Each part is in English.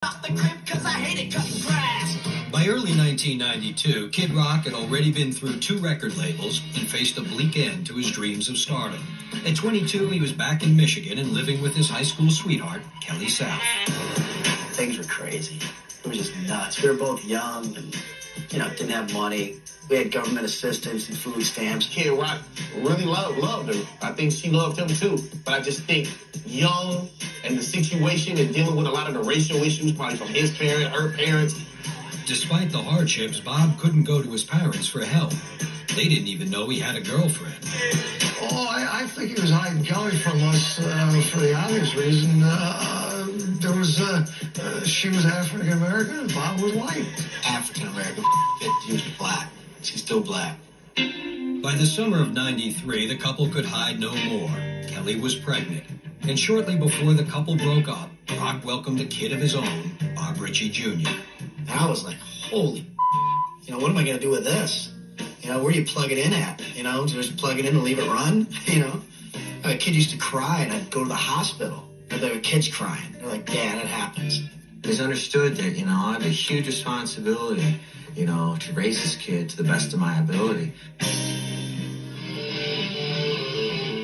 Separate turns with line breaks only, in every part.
By early 1992, Kid Rock had already been through 2 record labels and faced a bleak end to his dreams of stardom. At 22, he was back in Michigan and living with his high school sweetheart, Kelly South.
Things were crazy. It was just nuts. We were both young and, didn't have money. We had government assistance and food stamps.
Kid Rock really loved her. I think she loved him too. But I just think young and the situation and dealing with a lot of the racial issues, probably from his parents, her parents.
Despite the hardships, Bob couldn't go to his parents for help. They didn't even know he had a girlfriend.
Oh, I think he was hiding Kelly from us for the obvious reason. She was African American and Bob was white.
African American. She was black. She's still black.
By the summer of '93, the couple could hide no more. Kelly was pregnant. And shortly before the couple broke up, Rock welcomed a kid of his own, Bob Ritchie Jr.
And I was like, holy, what am I going to do with this? Where do you plug it in at? Just plug it in and leave it run? A kid used to cry and I'd go to the hospital. There were kids crying. They're like, yeah, that happens.
It was understood that, I have a huge responsibility, to raise this kid to the best of my ability.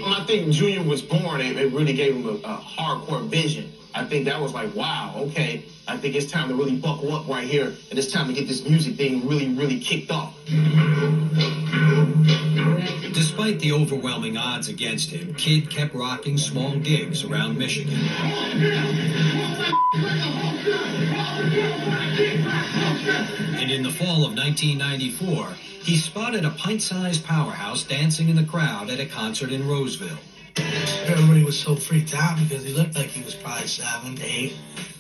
When I think Junior was born, it really gave him a hardcore vision. I think that was like, wow, okay, I think it's time to really buckle up right here, and it's time to get this music thing really, really kicked off.
Despite the overwhelming odds against him, Kid kept rocking small gigs around Michigan. And in the fall of 1994, he spotted a pint-sized powerhouse dancing in the crowd at a concert in Roseville.
Everybody was so freaked out because he looked like he was probably 7, 8,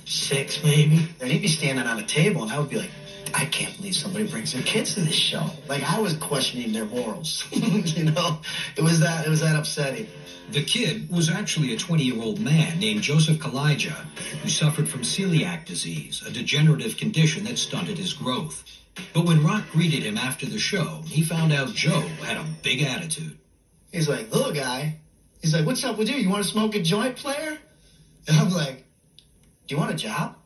6 maybe. And he'd be standing on a table and I would be like, I can't believe somebody brings their kids to this show. Like I was questioning their morals. It was that upsetting.
The Kid was actually a 20-year-old man named Joseph Kalija who suffered from celiac disease, a degenerative condition that stunted his growth. But when Rock greeted him after the show, he found out Joe had a big attitude.
He's like, little guy. He's like, what's up with you? You want to smoke a joint, player? And I'm like, do you want a job?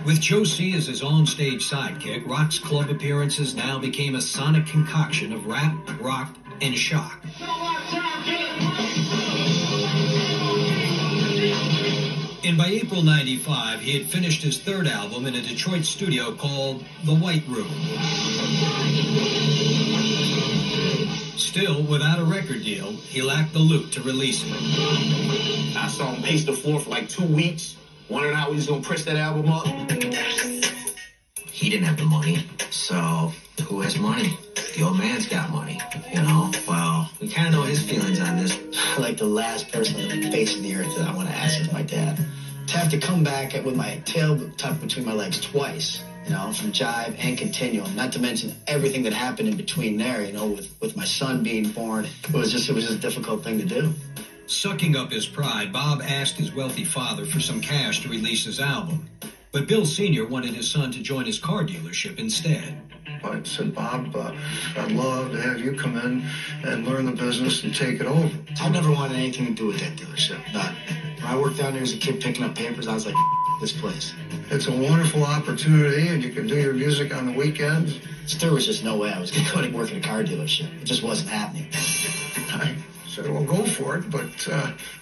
With Joe C. as his on-stage sidekick, Rock's club appearances now became a sonic concoction of rap, rock, and shock. And by April '95, he had finished his 3rd album in a Detroit studio called The White Room. Still, without a record deal, he lacked the loot to release it.
I saw him pace the floor for like 2 weeks, wondering how he was going to press that album up.
He didn't have the money, so who has money? The old man's got money, Well, we kind of know his feelings on this.
Like the last person on the face of the earth that I want to ask is my dad. To have to come back with my tail tucked between my legs twice, from jive and continuum, not to mention everything that happened in between there, with my son being born. It was just a difficult thing to do.
Sucking up his pride, Bob asked his wealthy father for some cash to release his album. But Bill Sr. wanted his son to join his car dealership instead.
I said, Bob, I'd love to have you come in and learn the business and take it over.
I never wanted anything to do with that dealership. None. When I worked down there as a kid picking up papers, I was like, this place.
It's a wonderful opportunity, and you can do your music on the weekends.
There was just no way I was going to go and work at a car dealership. It just wasn't happening.
I said, well, go for it, but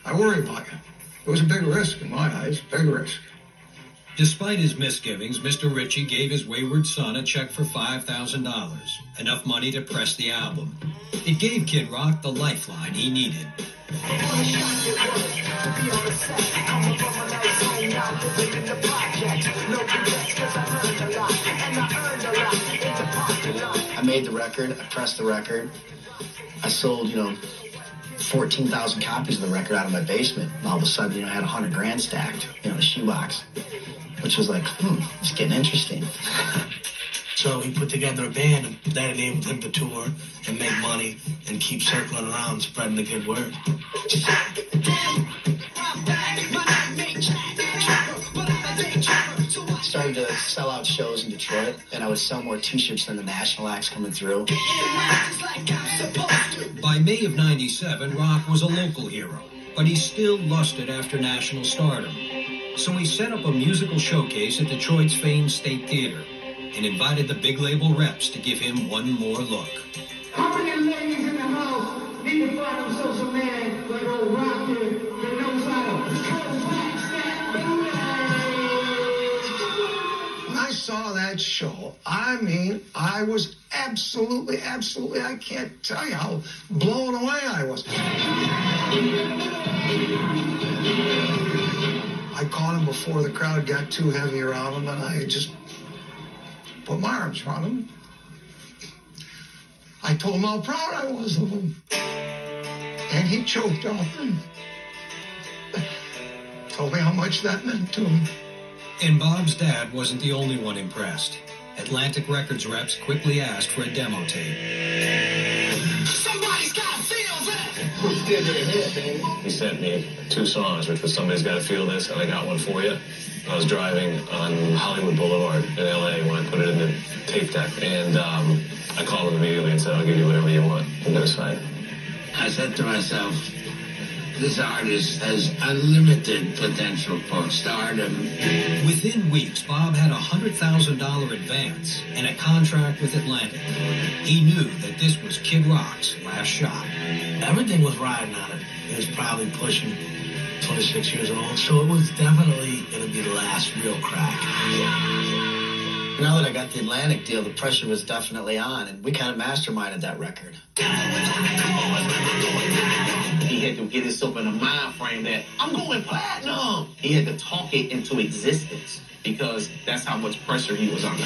I worry about you. It was a big risk in my eyes, big risk.
Despite his misgivings, Mr. Ritchie gave his wayward son a check for $5,000, enough money to press the album. It gave Kid Rock the lifeline he needed.
I made the record, I pressed the record. I sold, 14,000 copies of the record out of my basement. And all of a sudden, I had $100,000 stacked, in a shoebox. Which was like, it's getting interesting. So he put together a band, and that enabled him to tour and make money and keep circling around, spreading the good word. Started started to sell out shows in Detroit, and I would sell more T-shirts than the national acts coming through.
By May of '97, Rock was a local hero, but he still lusted after national stardom. So he set up a musical showcase at Detroit's famed State Theater and invited the big label reps to give him one more look.
How many ladies in the house need to find themselves a man like old Rock here that knows how to wax that booty?
When I saw that show, I mean, I was absolutely, I can't tell you how blown away I was. I caught him before the crowd got too heavy around him, and I just put my arms around him. I told him how proud I was of him. And he choked up and told me how much that meant to him.
And Bob's dad wasn't the only one impressed. Atlantic Records reps quickly asked for a demo tape.
Somebody's got to feel that!
He sent me 2 songs, which was Somebody's Gotta Feel This, and I Got One For You. I was driving on Hollywood Boulevard in LA when I put it in the tape deck, and I called him immediately and said, I'll give you whatever you want. I'm going to sign.
I said to myself, this artist has unlimited potential for stardom.
Within weeks, Bob had a $100,000 advance and a contract with Atlantic. He knew that this was Kid Rock's last shot.
Everything was riding on it. He was probably pushing 26 years old, so it was definitely going to be the last real crack.
Now that I got the Atlantic deal, the pressure was definitely on, and we kind of masterminded that record.
He had to get himself in a mind frame that I'm going platinum. He had to talk it into existence because that's how much pressure he was under.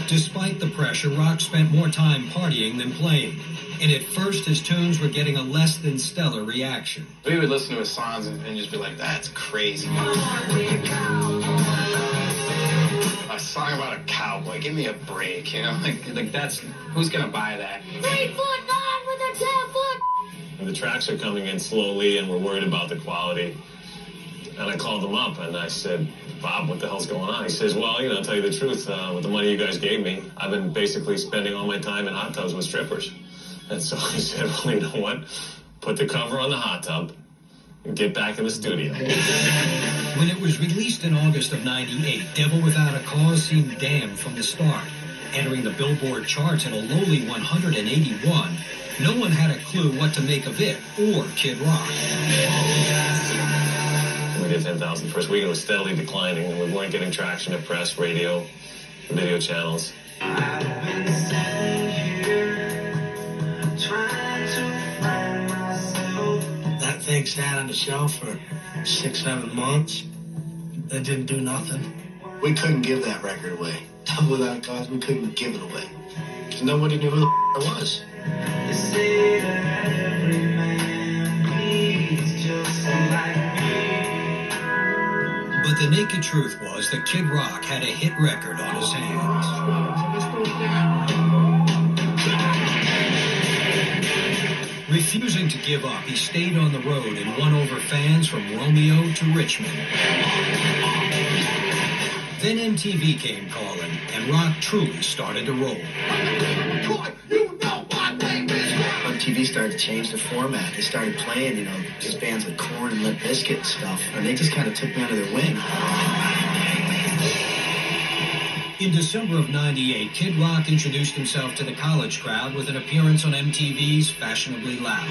Despite the pressure, Rock spent more time partying than playing. And at first, his tunes were getting a less than stellar reaction.
We would listen to his songs and just be like, that's crazy. A song about a cowboy, give me a break, you know? Like that's, who's gonna buy that?
3'9" with a 10-foot.
The tracks are coming in slowly, and we're worried about the quality. And I called him up, and I said, Bob, what the hell's going on? He says, well, I'll tell you the truth. With the money you guys gave me, I've been basically spending all my time in hot tubs with strippers. And so I said, well, you know what? Put the cover on the hot tub and get back in the studio.
When it was released in August of '98, Devil Without a Cause seemed damned from the start. Entering the Billboard charts at a lowly 181, no one had a clue what to make of it or Kid Rock.
We did 10,000 first week. It was steadily declining, and we weren't getting traction at press, radio, video channels.
That thing sat on the shelf for 6-7 months. It didn't do nothing.
We couldn't give that record away. Devil Without a Cause, we couldn't give it away. Because nobody knew who the it was.
But the naked truth was that Kid Rock had a hit record on his hands. Refusing to give up, he stayed on the road and won over fans from Romeo to Richmond. Then MTV came calling, and Rock truly started to roll.
When TV started to change the format, they started playing, just bands like Korn and Limp Bizkit and stuff, and they just kind of took me under their wing.
In December of '98, Kid Rock introduced himself to the college crowd with an appearance on MTV's Fashionably Loud.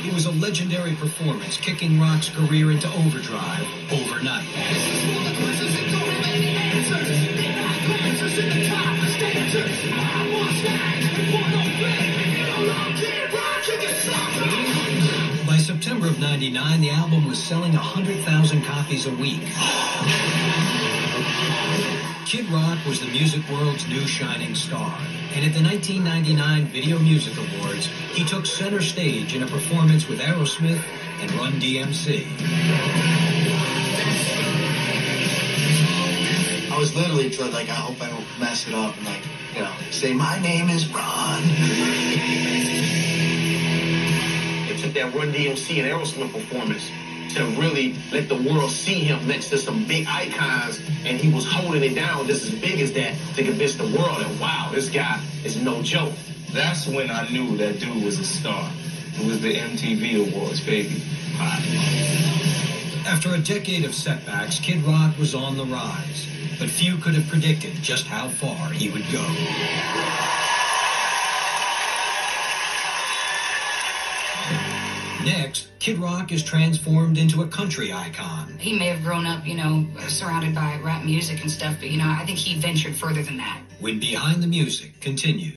It was a legendary performance, kicking Rock's career into overdrive overnight. By September of '99, the album was selling 100,000 copies a week. Kid Rock was the music world's new shining star, and at the 1999 Video Music Awards, he took center stage in a performance with Aerosmith and Run DMC.
I was literally like, I hope I don't mess it up, and say, my name is Ron.
They took that Run DMC and Aerosmith performance to really let the world see him next to some big icons, and he was holding it down just as big as that to convince the world that, wow, this guy is no joke.
That's when I knew that dude was a star. It was the MTV Awards, baby.
After a decade of setbacks, Kid Rock was on the rise, but few could have predicted just how far he would go. Next, Kid Rock is transformed into a country icon.
He may have grown up, surrounded by rap music and stuff, but, I think he ventured further than that.
When Behind the Music continues.